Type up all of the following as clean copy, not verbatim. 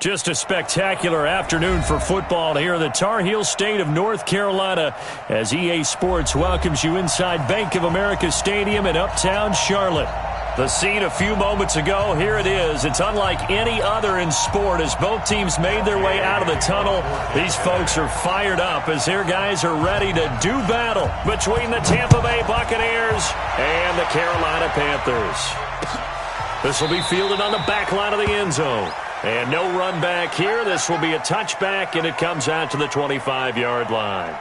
Just a spectacular afternoon for football here in the Tar Heel state of North Carolina as EA Sports welcomes you inside Bank of America Stadium in Uptown Charlotte. The scene a few moments ago, here it is. It's unlike any other in sport as both teams made their way out of the tunnel. These folks are fired up as their guys are ready to do battle between the Tampa Bay Buccaneers and the Carolina Panthers. This will be fielded on the back line of the end zone. And no run back here. This will be a touchback, and it comes out to the 25-yard line.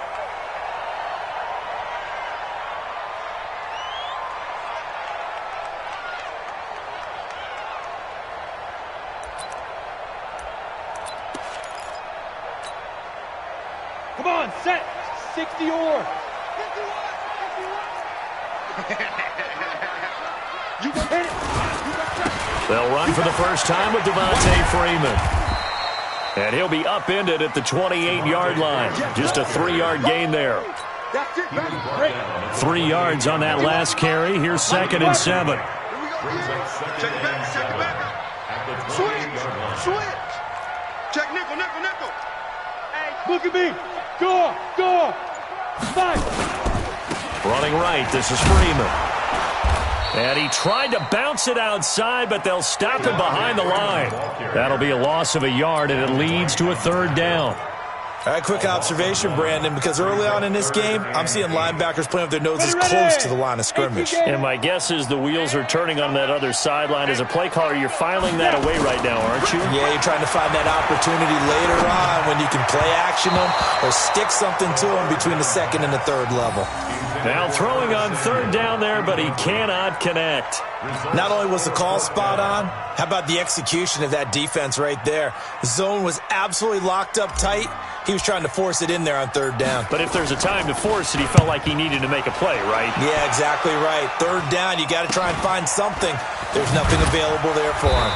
Come on, set. 60 or. You can hit it. They'll run for the first time with Devontae Freeman. And he'll be upended at the 28-yard line. Just a 3-yard gain there. 3 yards on that last carry. Here's 2nd and 7. Check it back. Switch. Check nickel. Hey, look at me. Go. 5. Running right, this is Freeman. And he tried to bounce it outside, but they'll stop him behind the line. That'll be a loss of a yard, and it leads to a 3rd down. All right, quick observation, Brandon, because early on in this game, I'm seeing linebackers playing with their noses close to the line of scrimmage. And my guess is the wheels are turning on that other sideline. As a play caller, you're filing that away right now, aren't you? Yeah, you're trying to find that opportunity later on when you can play action them or stick something to them between the 2nd and the 3rd level. Now throwing on 3rd down there, but he cannot connect. Not only was the call spot on, how about the execution of that defense right there? The zone was absolutely locked up tight. He was trying to force it in there on 3rd down. But if there's a time to force it, he felt like he needed to make a play, right? Yeah, exactly right. 3rd down, you got to try and find something. There's nothing available there for him.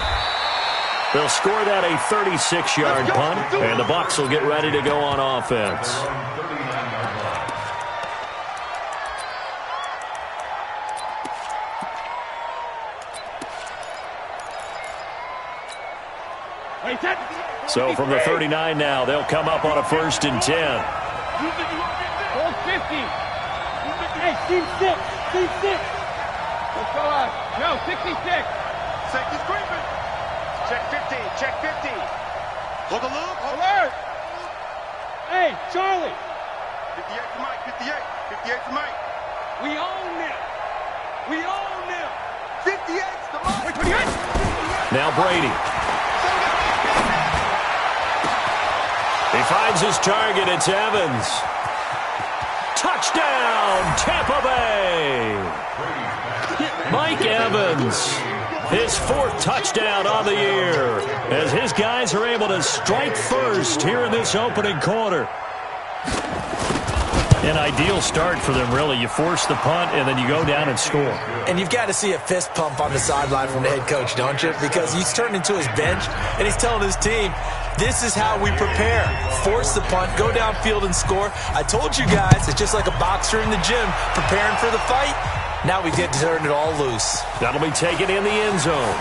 They'll score that a 36-yard punt, and the Bucs will get ready to go on offense. So from the 39 now, they'll come up on a 1st and 10. Hold 50. Hey, team 6. Let's go out. No, 66. Safety's creeping. Check 50. Hold the loop. Alert. Hey, Charlie. 58 for Mike. 58 for Mike. We own them. 58's the Mike. Now Brady. He finds his target. It's Evans. Touchdown, Tampa Bay. Mike Evans, his 4th touchdown on the year, as his guys are able to strike first here in this opening quarter. An ideal start for them, really. You force the punt, and then you go down and score. And you've got to see a fist pump on the sideline from the head coach, don't you? Because he's turned into his bench, and he's telling his team, this is how we prepare. Force the punt, go downfield and score. I told you guys, it's just like a boxer in the gym preparing for the fight. Now we get to turn it all loose. That'll be taken in the end zone.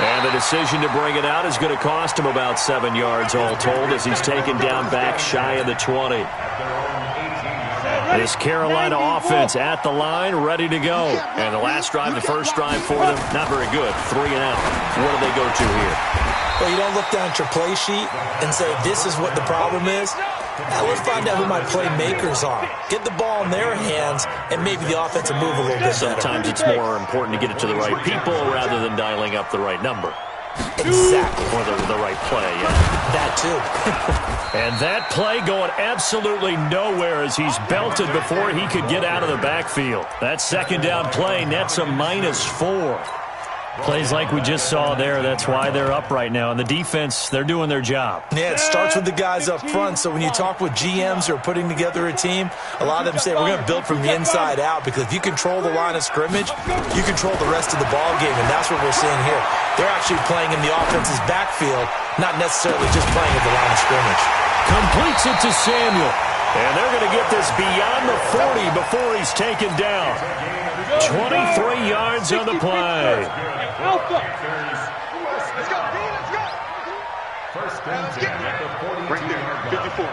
And the decision to bring it out is going to cost him about 7 yards all told as he's taken down back shy of the 20. This Carolina offense at the line, ready to go. And the last drive, the first drive for them, not very good. 3 and out. What do they go to here? Well, you don't look down at your play sheet and say, this is what the problem is. Now let's find out who my playmakers are. Get the ball in their hands, and maybe the offense will move a little bit better. Sometimes it's more important to get it to the right people rather than dialing up the right number. Exactly. Or the right play, yeah. That too. And that play going absolutely nowhere as he's belted before he could get out of the backfield. That 2nd down play nets a -4. Plays like we just saw there, that's why they're up right now. And the defense, they're doing their job. Yeah, it starts with the guys up front. So when you talk with GMs who are putting together a team, a lot of them say, we're going to build from the inside out. Because if you control the line of scrimmage, you control the rest of the ball game. And that's what we're seeing here. They're actually playing in the offense's backfield, not necessarily just playing at the line of scrimmage. Completes it to Samuel. And they're going to get this beyond the 40 before he's taken down. 23 yards on the play. Right there, 54,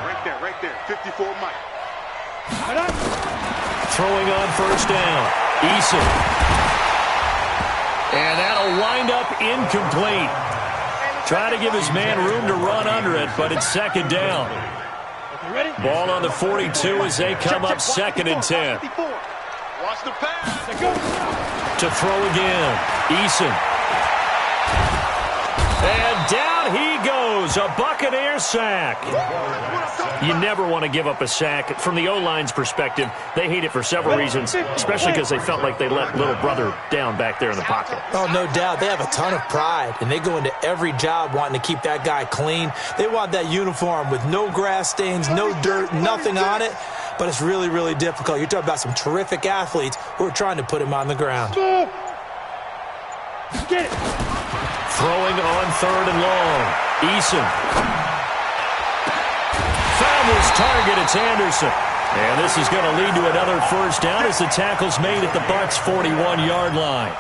right there, 54 Mike. Throwing on first down. Eason. And that'll wind up incomplete. Try to give his man room to run under it, but it's second down. Ball on the 42 as they come up second and 10. Watch the pass. To throw again. Eason. And down he goes. A Buccaneer sack. You never want to give up a sack. From the O-line's perspective, they hate it for several reasons, especially because they felt like they let little brother down back there in the pocket. Oh, no doubt. They have a ton of pride, and they go into every job wanting to keep that guy clean. They want that uniform with no grass stains, no dirt, nothing on it. But it's really, really difficult. You're talking about some terrific athletes who are trying to put him on the ground. Get it. Throwing on third and long. Eason. Found his target. It's Anderson. And this is going to lead to another first down as the tackle's made at the Bucs' 41-yard line.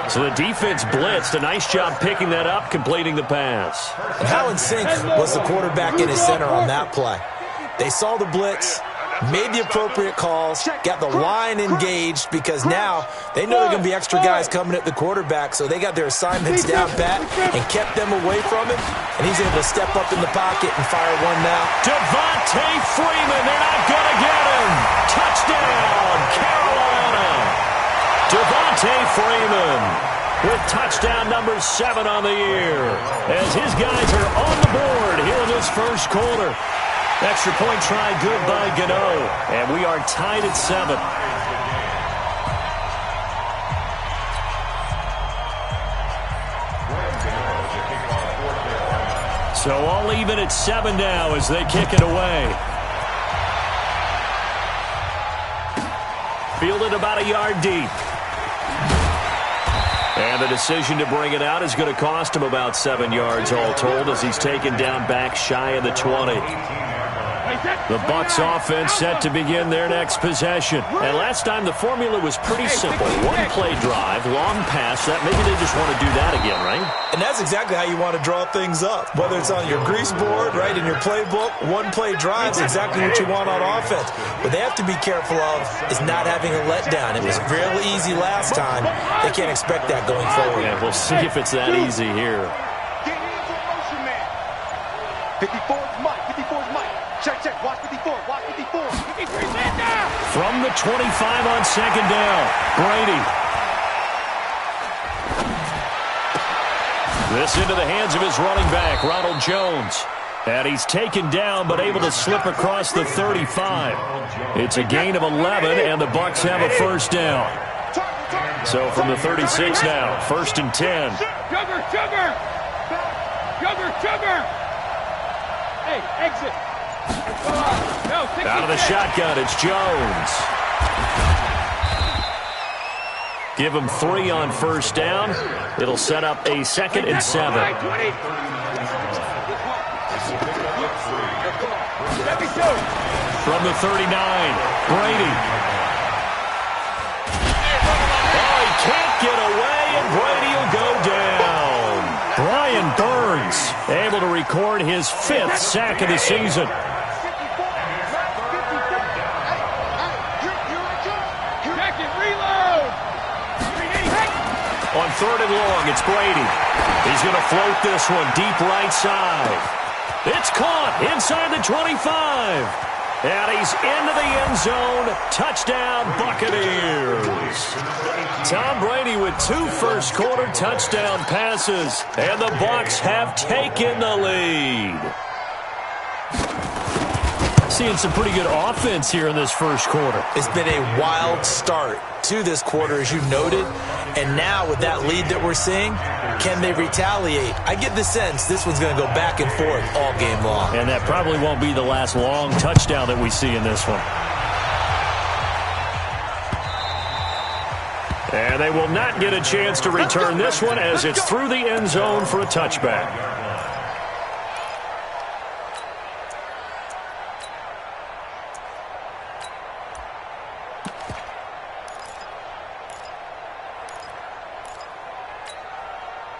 So the defense blitzed. A nice job picking that up, completing the pass. And how in sync was the quarterback in his center on that play? They saw the blitz, made the appropriate calls, got the line engaged because now they know there are going to be extra guys coming at the quarterback, so they got their assignments down pat and kept them away from him, and he's able to step up in the pocket and fire one now. Devontae Freeman, they're not going to get him. Touchdown, Carolina. Devontae Freeman with touchdown number 7 on the year as his guys are on the board here in this first quarter. Extra point try good by Gano, and we are tied at 7. So all even at 7 now as they kick it away. Fielded about a yard deep. And the decision to bring it out is going to cost him about 7 yards all told as he's taken down back shy of the 20. The Bucs offense set to begin their next possession. And last time the formula was pretty simple. One play drive, long pass. That maybe they just want to do that again, right? And that's exactly how you want to draw things up. Whether it's on your grease board, right, in your playbook, one play drive is exactly what you want on offense. What they have to be careful of is not having a letdown. It was real easy last time. They can't expect that going forward. Yeah, we'll see if it's that easy here. Get hands on motion, man. 54's Mike. 54's Mike. Check, check. Watch 54. Watch 54. From the 25 on second down, Brady. This into the hands of his running back, Ronald Jones. And he's taken down but able to slip across the 35. It's a gain of 11, and the Bucs have a first down. So from the 36 now, 1st and 10. Sugar, sugar! Sugar, sugar! Hey, exit! No, out of the shotgun, it's Jones. Give him 3 on first down. It'll set up a 2nd and 7. From the 39, Brady. Oh, he can't get away, and Brady will go down. Brian Burns able to record his 5th sack of the season. On 3rd and long, it's Brady. He's going to float this one deep right side. It's caught inside the 25. And he's into the end zone. Touchdown, Buccaneers. Tom Brady with 2 first-quarter touchdown passes. And the Bucs have taken the lead. Seeing some pretty good offense here in this first quarter. It's been a wild start to this quarter, as you noted. And now with that lead that we're seeing, can they retaliate? I get the sense this one's going to go back and forth all game long. And that probably won't be the last long touchdown that we see in this one. And they will not get a chance to return this one as it's through the end zone for a touchback.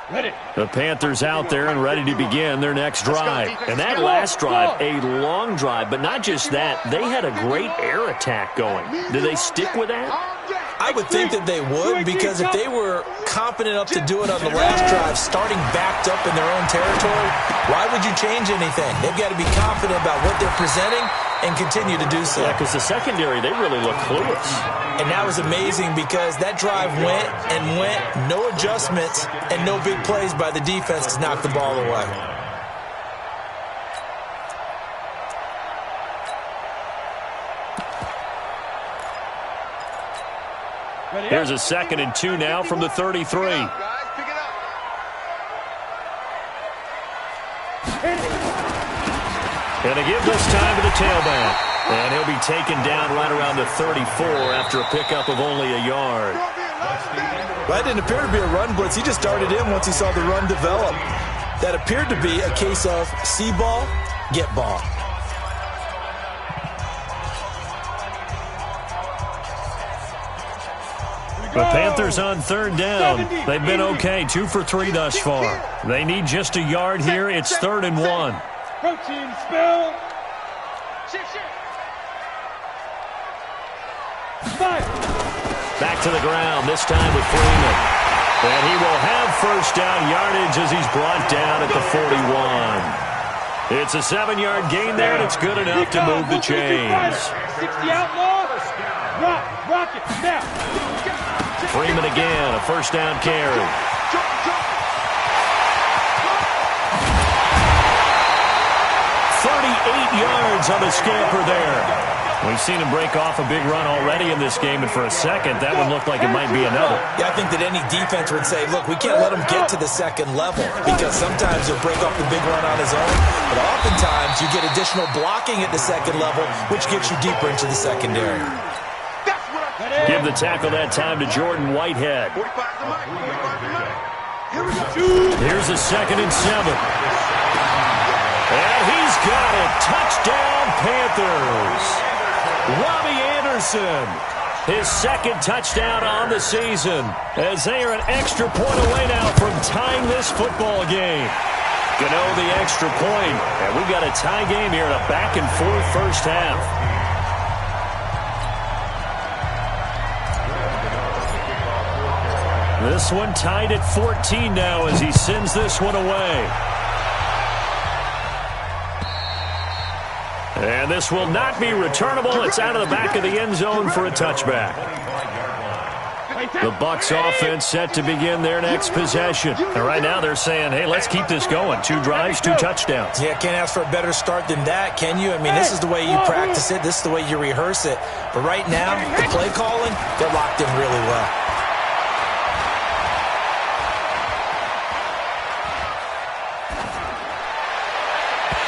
The Panthers out there and ready to begin their next drive. And that last drive, a long drive, but not just that. They had a great air attack going. Do they stick with that? I would think that they would, because if they were confident enough to do it on the last drive, starting backed up in their own territory, why would you change anything? They've got to be confident about what they're presenting and continue to do so. Yeah, because the secondary, they really look clueless. And that was amazing because that drive went and went, no adjustments, and no big plays by the defense to knock the ball away. Here's a 2nd and 2 now from the 33. And they give this time to the tailback. And he'll be taken down right around the 34 after a pickup of only a yard. That didn't appear to be a run blitz. He just darted in once he saw the run develop. That appeared to be a case of see ball, get ball. The Panthers on 3rd down. They've been okay, 2 for 3 thus far. They need just a yard here. It's 3rd and 1. Protein spill. Back to the ground, this time with Freeman. And he will have first down yardage as he's brought down at the 41. It's a 7-yard gain there, and it's good enough to move the chains. 60 outlaw. Rock it, now. Freeman again, a first down carry. 38 yards on the scamper there. We've seen him break off a big run already in this game, and for a second, that one looked like it might be another. Yeah, I think that any defense would say, look, we can't let him get to the 2nd level, because sometimes he'll break off the big run on his own, but oftentimes you get additional blocking at the 2nd level, which gets you deeper into the secondary. Give the tackle that time to Jordan Whitehead. Here's a 2nd and 7. And he's got it. Touchdown, Panthers. Robbie Anderson, his 2nd touchdown on the season, as they are an extra point away now from tying this football game. Gano the extra point, and we've got a tie game here in a back-and-forth first half. This one tied at 14 now as he sends this one away. And this will not be returnable. It's out of the back of the end zone for a touchback. The Bucs offense set to begin their next possession. And right now they're saying, hey, let's keep this going. 2 drives, 2 touchdowns. Yeah, can't ask for a better start than that, can you? I mean, this is the way you practice it. This is the way you rehearse it. But right now, the play calling, they're locked in really well.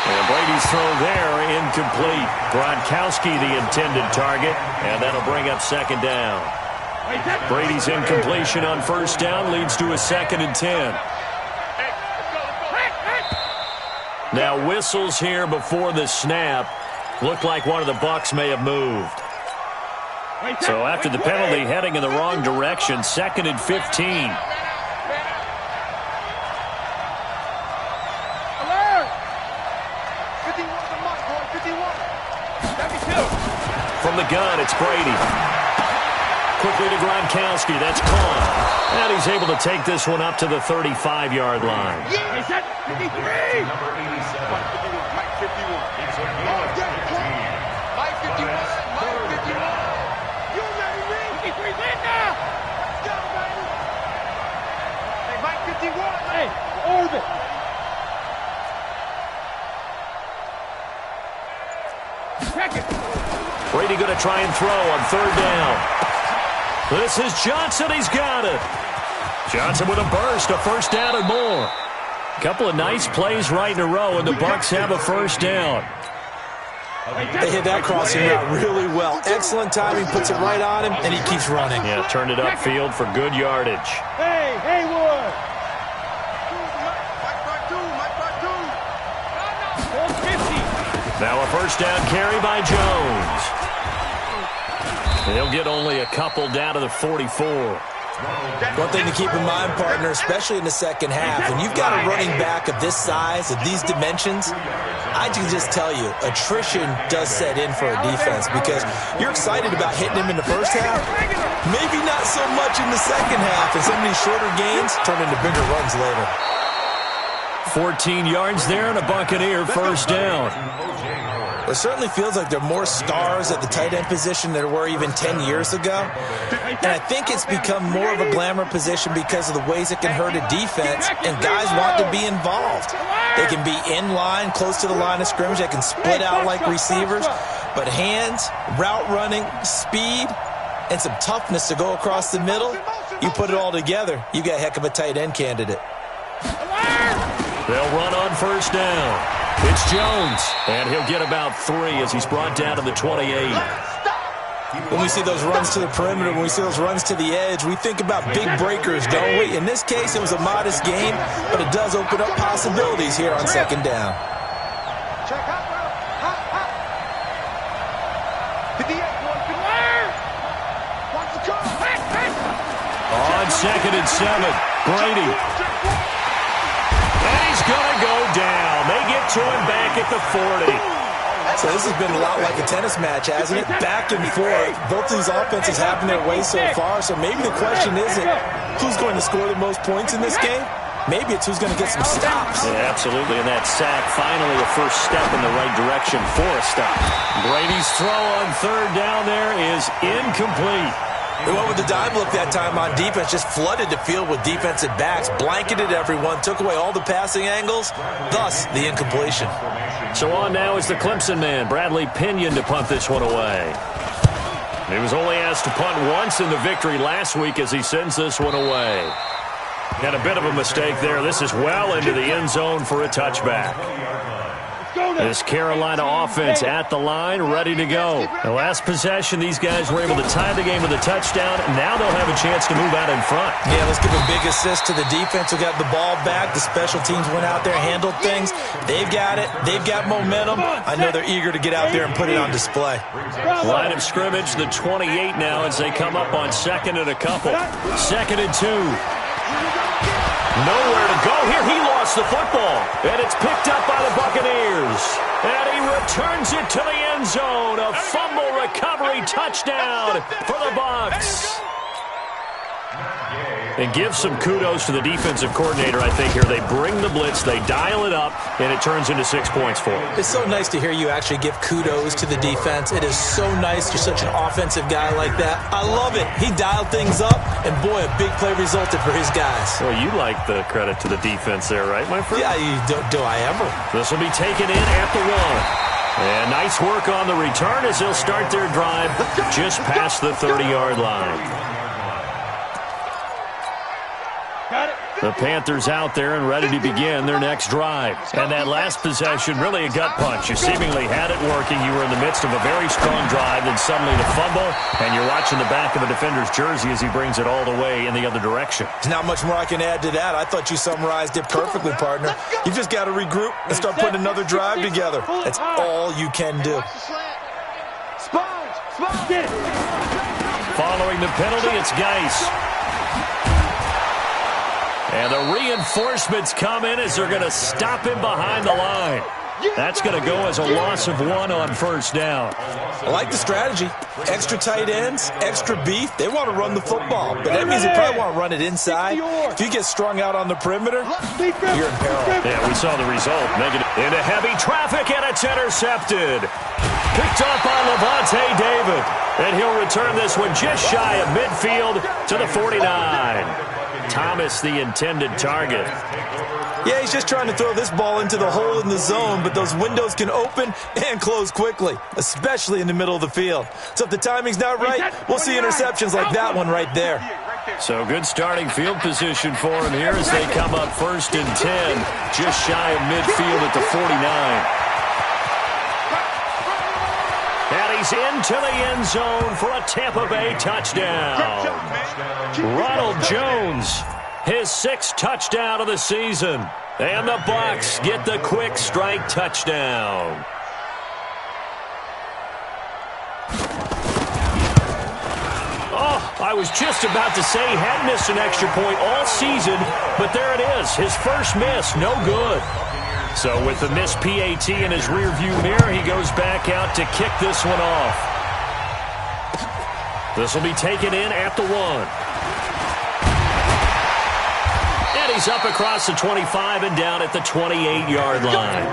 And Brady's throw there, incomplete. Gronkowski the intended target, and that'll bring up 2nd down. Brady's incompletion on first down leads to a 2nd and 10. Now whistles here before the snap. Looked like one of the Bucs may have moved. So after the penalty, heading in the wrong direction, 2nd and 15. From the gun, it's Brady. Quickly to Gronkowski. That's caught. And he's able to take this one up to the 35-yard line. Is that 53? Number 87. Mike 51. Mike 51. Mike 51. You ready, Rick? 53, Linda! Go, baby. Hey, Mike 51. Hey, orbit. Check it. Brady going to try and throw on 3rd down. This is Johnson. He's got it. Johnson with a burst, a first down and more. A couple of nice plays right in a row, and the Bucs have a first down. They hit that crossing route really well. Excellent timing, puts it right on him, and he keeps running. Yeah, turned it upfield for good yardage. Hey, Haywood. Now a first down carry by Jones. He'll get only a couple down to the 44. One thing to keep in mind, partner, especially in the second half, when you've got a running back of this size, of these dimensions, I can just tell you, attrition does set in for a defense because you're excited about hitting him in the first half, maybe not so much in the second half, and some of these shorter gains turn into bigger runs later. 14 yards there and a Buccaneer first down. It certainly feels like there are more stars at the tight end position than there were even 10 years ago. And I think it's become more of a glamour position because of the ways it can hurt a defense, and guys want to be involved. They can be in line, close to the line of scrimmage. They can split out like receivers. But hands, route running, speed, and some toughness to go across the middle, you put it all together, you got a heck of a tight end candidate. They'll run on first down. It's Jones, and he'll get about 3 as he's brought down to the 28. When we see those runs to the perimeter, when we see those runs to the edge, we think about big breakers, don't we? In this case, it was a modest game, but it does open up possibilities here on second down. On 2nd and 7, Brady. And he's going to go down. They get to him back at the 40. So this has been a lot like a tennis match, hasn't it? Back and forth. Both these offenses having their way so far. So maybe the question isn't who's going to score the most points in this game. Maybe it's who's going to get some stops. Yeah, absolutely. And that sack, finally a first step in the right direction for a stop. Brady's throw on third down there is incomplete. They went with the dime look that time on defense, just flooded the field with defensive backs, blanketed everyone, took away all the passing angles, thus the incompletion. So on now is the Clemson man, Bradley Pinion, to punt this one away. He was only asked to punt once in the victory last week as he sends this one away. And a bit of a mistake there. This is well into the end zone for a touchback. This Carolina offense at the line, ready to go. The last possession, these guys were able to tie the game with a touchdown. Now they'll have a chance to move out in front. Yeah, let's give a big assist to the defense who got the ball back. The special teams went out there, handled things. They've got it. They've got momentum. I know they're eager to get out there and put it on display. Line of scrimmage, the 28 now as they come up on 2nd and a couple. 2nd and 2. Nowhere to go here. He lost the football. And it's picked up by the Buccaneers. And he returns it to the end zone. A fumble recovery touchdown for the Bucs. And give some kudos to the defensive coordinator, I think, here. They bring the blitz, they dial it up, and it turns into 6 points for them. It's so nice to hear you actually give kudos to the defense. It is so nice. You're such an offensive guy like that. I love it. He dialed things up, and boy, a big play resulted for his guys. Well, you like the credit to the defense there, right, my friend? Yeah, do I ever? This will be taken in at the 1. And nice work on the return as they'll start their drive just past the 30-yard line. The Panthers out there and ready to begin their next drive. And that last possession, really a gut punch. You seemingly had it working. You were in the midst of a very strong drive, then suddenly the fumble, and you're watching the back of a defender's jersey as he brings it all the way in the other direction. There's not much more I can add to that. I thought you summarized it perfectly, partner. You just got to regroup and start putting another drive together. That's all you can do. Following the penalty, it's Geis. And the reinforcements come in as they're going to stop him behind the line. That's going to go as a loss of 1 on first down. I like the strategy. Extra tight ends, extra beef. They want to run the football, but that means they probably want to run it inside. If you get strung out on the perimeter, you're in peril. Yeah, we saw the result. Negative. Into heavy traffic, and it's intercepted. Picked up by Levante David. And he'll return this one just shy of midfield to the 49. Thomas, the intended target. Yeah, he's just trying to throw this ball into the hole in the zone, but those windows can open and close quickly, especially in the middle of the field. So if the timing's not right, we'll see interceptions like that one right there. So good starting field position for him here as they come up 1st and 10, just shy of midfield at the 49. And he's into the end zone for a Tampa Bay touchdown. Ronald Jones, his 6th touchdown of the season. And the Bucs get the quick strike touchdown. Oh, I was just about to say he had missed an extra point all season, but there it is. His first miss, no good. So with the missed PAT in his rearview mirror, he goes back out to kick this one off. This will be taken in at the 1. And he's up across the 25 and down at the 28-yard line.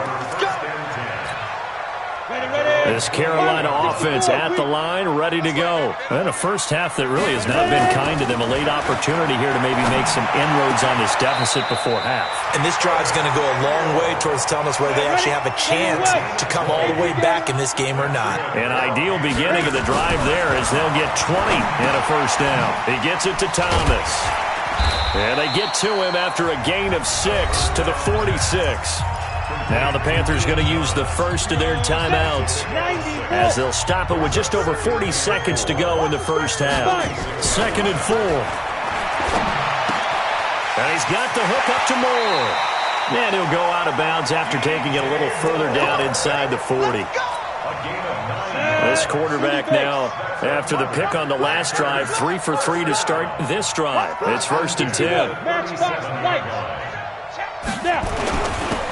This Carolina offense at the line, ready to go. And a first half that really has not been kind to them. A late opportunity here to maybe make some inroads on this deficit before half. And this drive's going to go a long way towards telling us whether they actually have a chance to come all the way back in this game or not. An ideal beginning of the drive there as they'll get 20 and a first down. He gets it to Thomas. And they get to him after a gain of 6 to the 46. Now the Panthers going to use the first of their timeouts as they'll stop it with just over 40 seconds to go in the first half. 2nd and 4. And he's got the hook up to Moore. And he'll go out of bounds after taking it a little further down inside the 40. This quarterback now, after the pick on the last drive, 3 for 3 to start this drive. It's 1st and 10.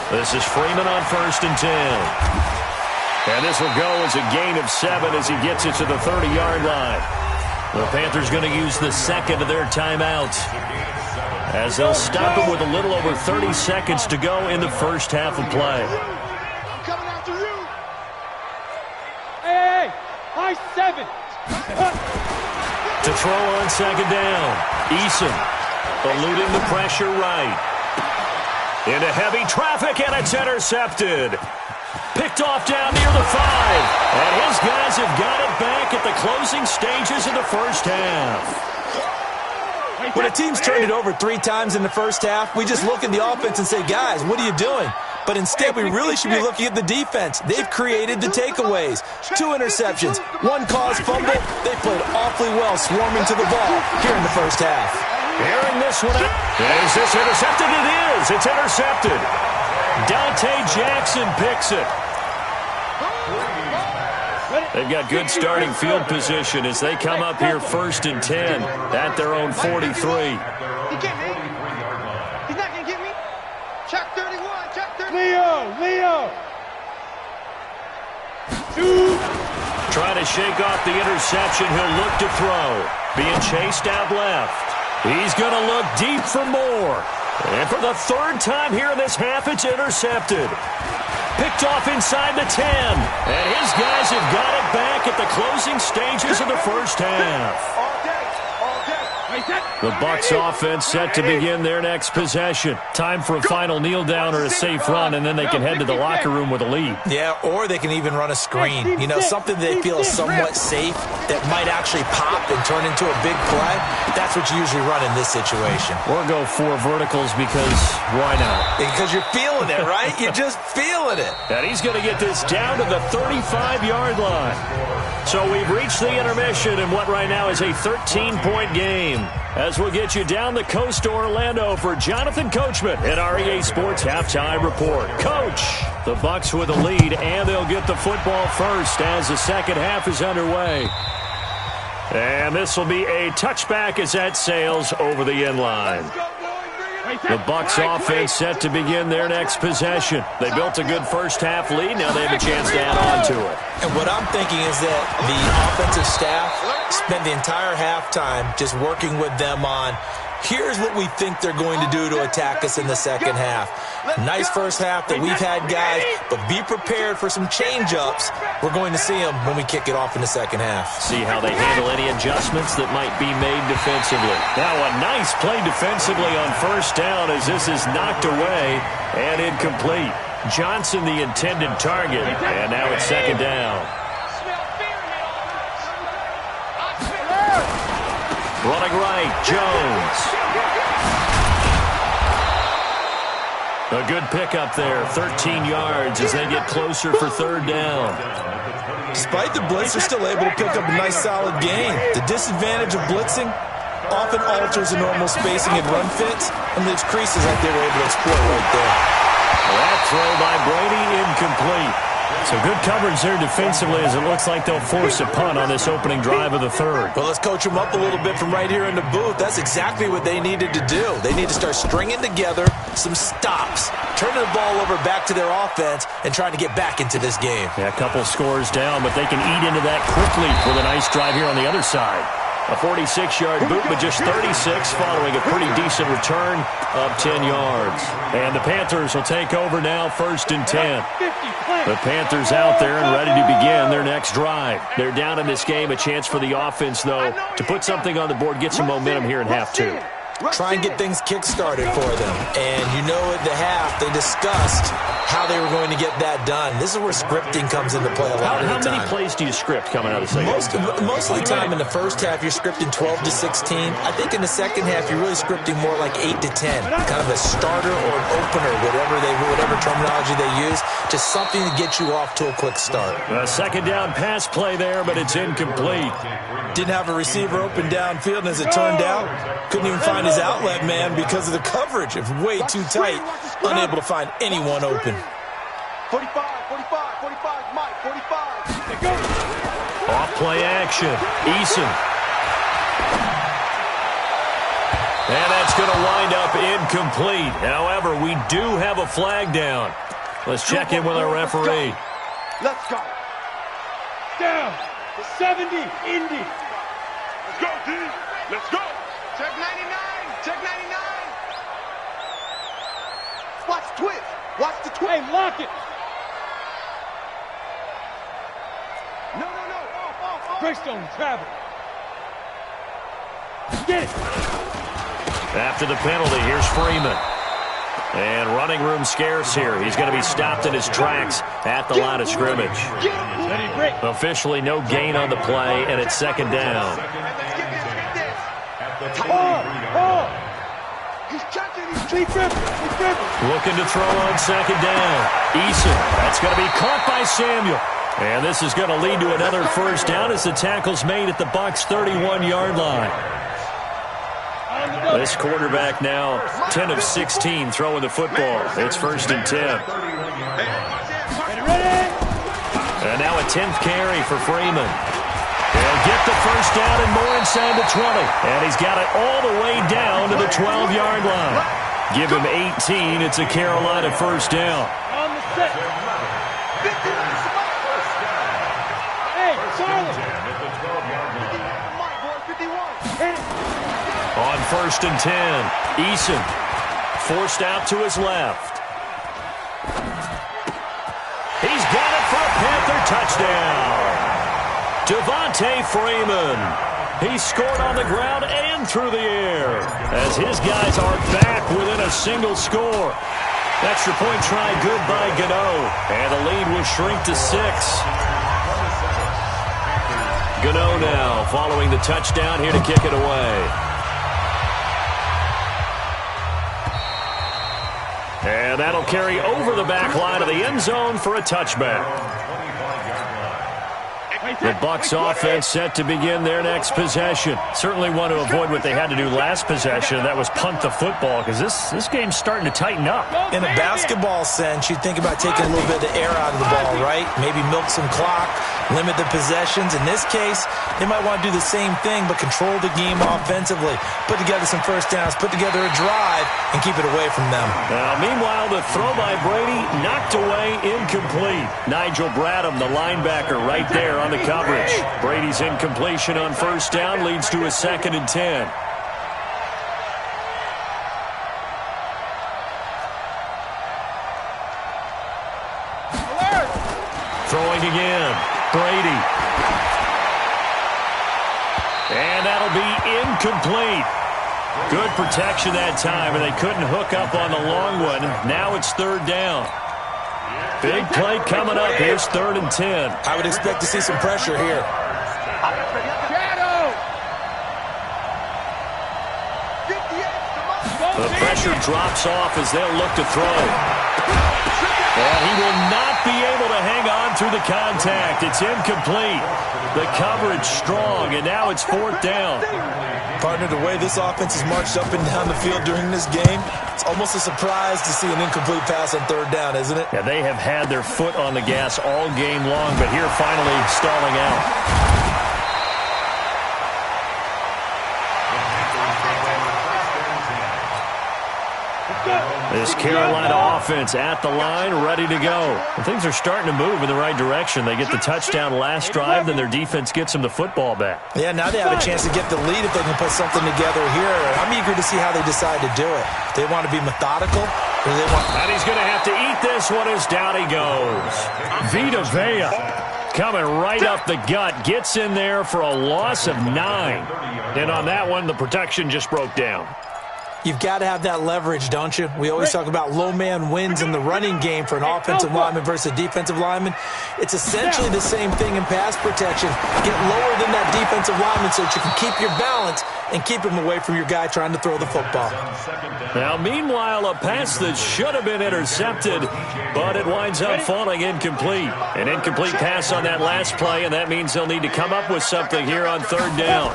This is Freeman on 1st and 10. And this will go as a gain of 7 as he gets it to the 30-yard line. The Panthers going to use the second of their timeouts as they'll stop it with a little over 30 seconds to go in the first half of play. I'm coming after you. Hey, high 7. To throw on 2nd down. Eason eluding the pressure right. Into heavy traffic, and it's intercepted. Picked off down near the 5. And his guys have got it back at the closing stages of the first half. When a team's turned it over 3 times in the first half, we just look at the offense and say, guys, what are you doing? But instead, we really should be looking at the defense. They've created the takeaways. 2 interceptions, 1 caused fumble. They played awfully well swarming to the ball here in the first half. Airing this one out. Is this intercepted? It is. It's intercepted. Dante Jackson picks it. They've got good starting field position as they come up here 1st and 10 at their own 43. He can't make me. He's not going to get me. Check 31. Check 31. Leo. 2. Trying to shake off the interception. He'll look to throw. Being chased out left. He's going to look deep for Moore. And for the 3rd time here in this half, it's intercepted. Picked off inside the 10. And his guys have got it back at the closing stages of the first half. All day. The Bucs offense set to begin their next possession. Time for a final kneel down or a safe run, and then they can head to the locker room with a lead. Yeah, or they can even run a screen. You know, something they feel is somewhat safe that might actually pop and turn into a big play. That's what you usually run in this situation. Or go 4 verticals because why not? Because you're feeling it, right? You're just feeling it. And he's going to get this down to the 35-yard line. So we've reached the intermission in what right now is a 13-point game. As we'll get you down the coast to Orlando for Jonathan Coachman at our EA Sports Halftime Report. Coach, the Bucs with a lead, and they'll get the football first as the second half is underway. And this will be a touchback as that sails over the end line. The Bucs offense set to begin their next possession. They built a good first half lead. Now they have a chance to add on to it. And what I'm thinking is that the offensive staff spent the entire halftime just working with them on, here's what we think they're going to do to attack us in the second half. Nice first half that we've had, guys, but be prepared for some change-ups. We're going to see them when we kick it off in the second half. See how they handle any adjustments that might be made defensively. Now a nice play defensively on first down as this is knocked away and incomplete. Johnson the intended target, and now it's second down. Running right, Jones. A good pickup there, 13 yards as they get closer for 3rd down. Despite the blitz, they're still able to pick up a nice solid gain. The disadvantage of blitzing often alters the normal spacing and run fits and leaves creases like they were able to exploit right there. That throw by Brady incomplete. So good coverage there defensively as it looks like they'll force a punt on this opening drive of the third. Well, let's coach them up a little bit from right here in the booth. That's exactly what they needed to do. They need to start stringing together some stops, turning the ball over back to their offense, and trying to get back into this game. Yeah, a couple scores down, but they can eat into that quickly with a nice drive here on the other side. A 46-yard boot, but just 36 following a pretty decent return of 10 yards. And the Panthers will take over now, 1st and 10. The Panthers out there and ready to begin their next drive. They're down in this game. A chance for the offense, though, to put something on the board, get some momentum here in half two. Try and get things kick-started for them. And you know at the half, they discussed how they were going to get that done. This is where scripting comes into play a lot of the time. How many plays do you script coming out of the second half? Most of the time in the first half, you're scripting 12 to 16. I think in the second half, you're really scripting more like 8 to 10. Kind of a starter or an opener, whatever terminology they use. Just something to get you off to a quick start. A second down pass play there, but it's incomplete. Didn't have a receiver open downfield, and as it turned out, couldn't even find his outlet man because of the coverage. It's way too tight, unable to find anyone open. 45, Mike, 45. Off play action. Eason. And that's going to wind up incomplete. However, we do have a flag down. Let's check in with our referee. Let's go. Down. 70, Indy. Let's go, D. Let's go. Check 99. Check 99. Watch the twist. Watch the twist. Hey, lock it. No. Off. Greystone, travel. Get it. After the penalty, here's Freeman. And running room scarce here. He's going to be stopped in his tracks at the line of scrimmage. Ready, break. Officially no gain on the play, and it's second down. He's checking. He's gripping. Looking to throw on second down. Eason. That's going to be caught by Samuel. And this is going to lead to another first down as the tackle's made at the Bucs' 31-yard line. This quarterback now 10 of 16 throwing the football. It's 1st and 10. And now a 10th carry for Freeman. They'll get the first down and more inside the 20. And he's got it all the way down to the 12-yard line. Give him 18. It's a Carolina first down. On the set. Hey, Charlie. On 1st and 10, Eason forced out to his left. He's got it for a Panther touchdown. Devontae Freeman. He scored on the ground and through the air as his guys are back within a single score. Extra point try good by Gano, and the lead will shrink to 6. Gano now following the touchdown here to kick it away. And that'll carry over the back line of the end zone for a touchback. The Bucs offense set to begin their next possession. Certainly want to avoid what they had to do last possession, and that was punt the football, because this game's starting to tighten up. In a basketball sense, you think about taking a little bit of the air out of the ball, right? Maybe milk some clock, limit the possessions. In this case, they might want to do the same thing, but control the game offensively. Put together some first downs, put together a drive, and keep it away from them. Now, meanwhile, the throw by Brady knocked away, incomplete. Nigel Bradham, the linebacker, right there on the coverage. Brady's incompletion on first down leads to a 2nd and 10. Throwing again. Brady. And that'll be incomplete. Good protection that time, and they couldn't hook up on the long one. Now it's 3rd down. Big play coming up. Here's 3rd and 10. I would expect to see some pressure here. The pressure drops off as they'll look to throw. And he will not be able to hang on through the contact. It's incomplete. The coverage strong, and now it's 4th down. Partner, the way this offense has marched up and down the field during this game, it's almost a surprise to see an incomplete pass on 3rd down, isn't it? Yeah, they have had their foot on the gas all game long, but here finally stalling out. This Carolina offense at the line, ready to go. And things are starting to move in the right direction. They get the touchdown last drive, then their defense gets them the football back. Yeah, now they have a chance to get the lead if they can put something together here. I'm eager to see how they decide to do it. They want to be methodical, or they want... And he's going to have to eat this one as down he goes. Vita Vea coming right up the gut, gets in there for a loss of 9. And on that one, the protection just broke down. You've got to have that leverage, don't you? We always talk about low man wins in the running game for an offensive lineman versus a defensive lineman. It's essentially the same thing in pass protection. Get lower than that defensive lineman so that you can keep your balance and keep him away from your guy trying to throw the football. Now, meanwhile, a pass that should have been intercepted, but it winds up falling incomplete. An incomplete pass on that last play, and that means they'll need to come up with something here on 3rd down.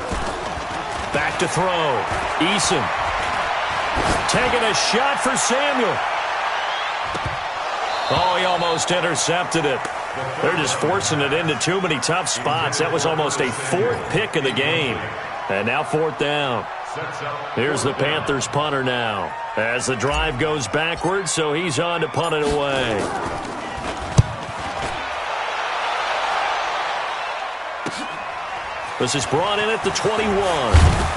Back to throw. Eason. Taking a shot for Samuel. Oh, he almost intercepted it. They're just forcing it into too many tough spots. That was almost a 4th pick of the game. And now 4th down. Here's the Panthers punter now. As the drive goes backwards, so he's on to punt it away. This is brought in at the 21.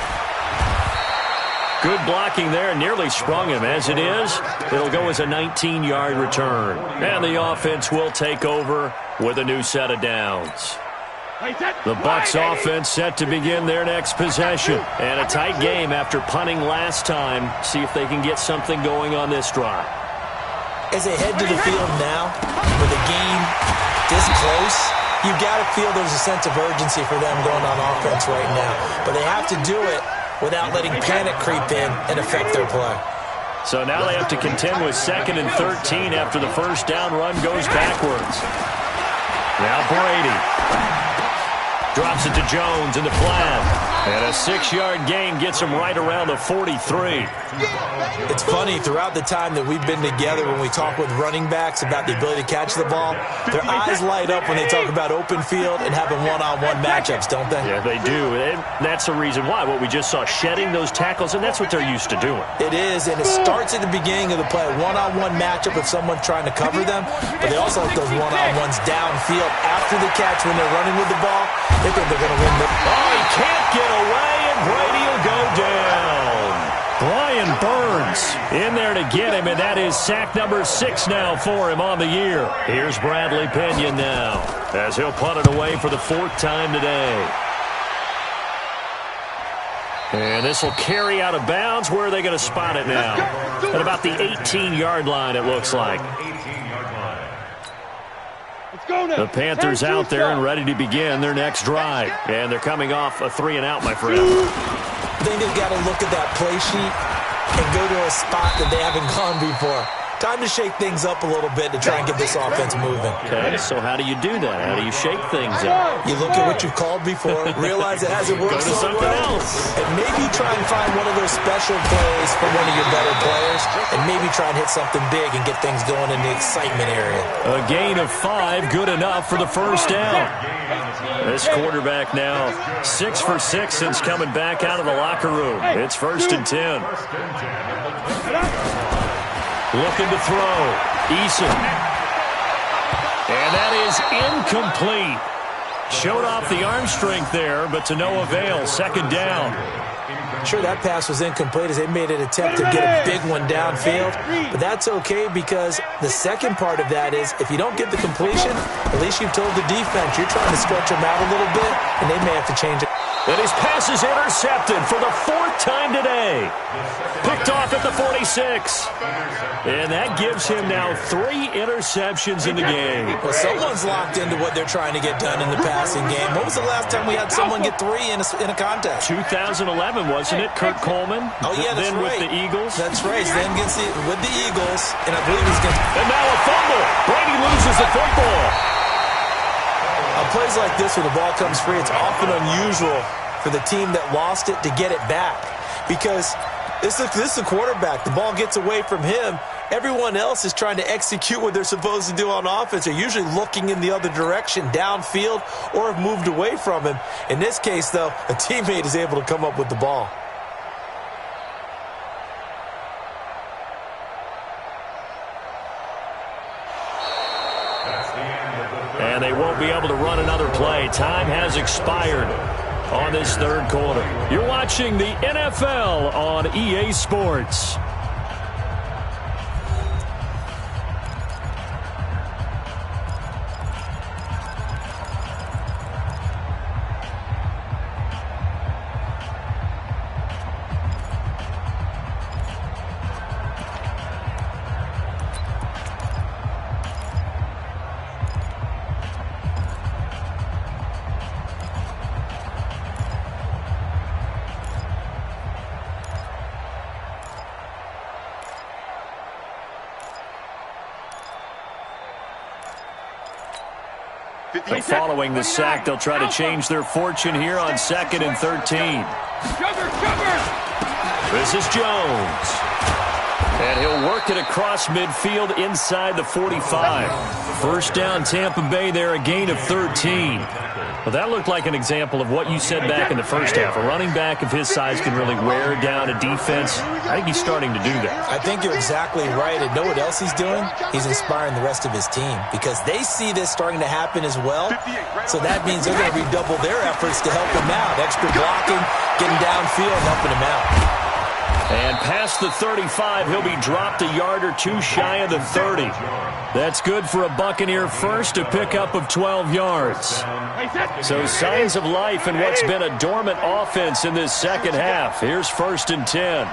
Good blocking there, nearly sprung him. As it is, it'll go as a 19-yard return. And the offense will take over with a new set of downs. The Bucs offense set to begin their next possession. And a tight game after punting last time. See if they can get something going on this drive. As they head to the field now, with the game this close, you've got to feel there's a sense of urgency for them going on offense right now. But they have to do it without letting panic creep in and affect their play. So now they have to contend with 2nd and 13 after the first down run goes backwards. Now Brady drops it to Jones in the flat. And a 6-yard gain gets him right around the 43. It's funny, throughout the time that we've been together, when we talk with running backs about the ability to catch the ball, their eyes light up when they talk about open field and having one-on-one matchups, don't they? Yeah, they do. And that's the reason why. What we just saw, shedding those tackles, and that's what they're used to doing. It is, and it starts at the beginning of the play. One-on-one matchup if someone's trying to cover them, but they also like those one-on-ones downfield after the catch when they're running with the ball. They think they're going to win the... Oh, he can't get away, and Brady will go down. Brian Burns in there to get him, and that is sack number 6 now for him on the year. Here's Bradley Pena now, as he'll punt it away for the 4th time today. And this will carry out of bounds. Where are they going to spot it now? At about the 18-yard line, it looks like. The Panthers out there and ready to begin their next drive. And they're coming off a 3-and-out, my friend. I think they've got to look at that play sheet and go to a spot that they haven't gone before. Time to shake things up a little bit to try and get this offense moving. Okay, so how do you do that? How do you shake things up? You look at what you've called before, realize it hasn't worked so well, else. and maybe try and find one of those special plays from one of your better players, and maybe try and hit something big and get things going in the excitement area. A gain of 5, good enough for the first down. This quarterback now 6 for 6 since coming back out of the locker room. It's 1st and 10. Looking to throw. Eason. And that is incomplete. Showed off the arm strength there, but to no avail. 2nd down. Sure, that pass was incomplete as they made an attempt to get a big one downfield. But that's okay because the second part of that is if you don't get the completion, at least you've told the defense you're trying to stretch them out a little bit, and they may have to change it. And his pass is intercepted for the 4th time today. Picked off at the 46. And that gives him now 3 interceptions in the game. Well, someone's locked into what they're trying to get done in the passing game. When was the last time we had someone get 3 in a contest? 2011, wasn't it? Kurt Coleman? Oh, yeah, that's then right. With the Eagles? That's right. Then with the Eagles, and I believe he's going to... And now a fumble. Brady loses the football. On plays like this where the ball comes free, it's often unusual for the team that lost it to get it back. Because this is the quarterback. The ball gets away from him. Everyone else is trying to execute what they're supposed to do on offense. They're usually looking in the other direction, downfield, or have moved away from him. In this case, though, a teammate is able to come up with the ball. And they won't be able to run another play. Time has expired on this third quarter. You're watching the NFL on EA Sports. But following the sack, they'll try to change their fortune here on 2nd and 13. This is Jones. And he'll work it across midfield inside the 45. First down, Tampa Bay there, a gain of 13. Well, that looked like an example of what you said back in the first half. A running back of his size can really wear down a defense. I think he's starting to do that. I think you're exactly right. And know what else he's doing? He's inspiring the rest of his team because they see this starting to happen as well. So that means they're going to redouble their efforts to help him out. Extra blocking, getting downfield, helping him out. And past the 35, he'll be dropped a yard or two shy of the 30. That's good for a Buccaneer first, a pickup of 12 yards. So signs of life in what's been a dormant offense in this second half. Here's 1st and 10.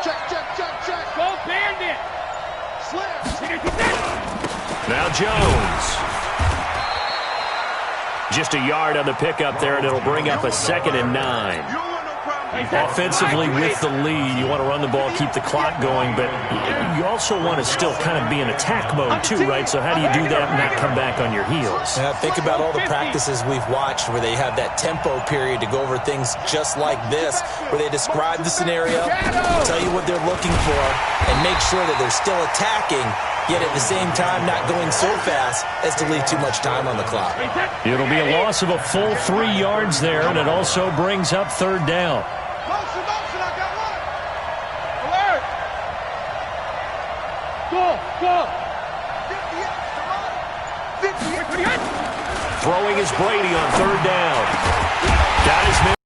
Check. Go Bandit. Now Jones. Just a yard on the pickup there, and it'll bring up a 2nd and 9. Offensively with the lead, you want to run the ball, keep the clock going, but you also want to still kind of be in attack mode too, right? So how do you do that and not come back on your heels? Think about all the practices we've watched where they have that tempo period to go over things just like this, where they describe the scenario, tell you what they're looking for, and make sure that they're still attacking, yet at the same time not going so fast as to leave too much time on the clock. It'll be a loss of a full 3 yards there, and it also brings up 3rd down. Motion, I got one. Alert. Go. 58. Throwing is Brady on 3rd down. Got his man.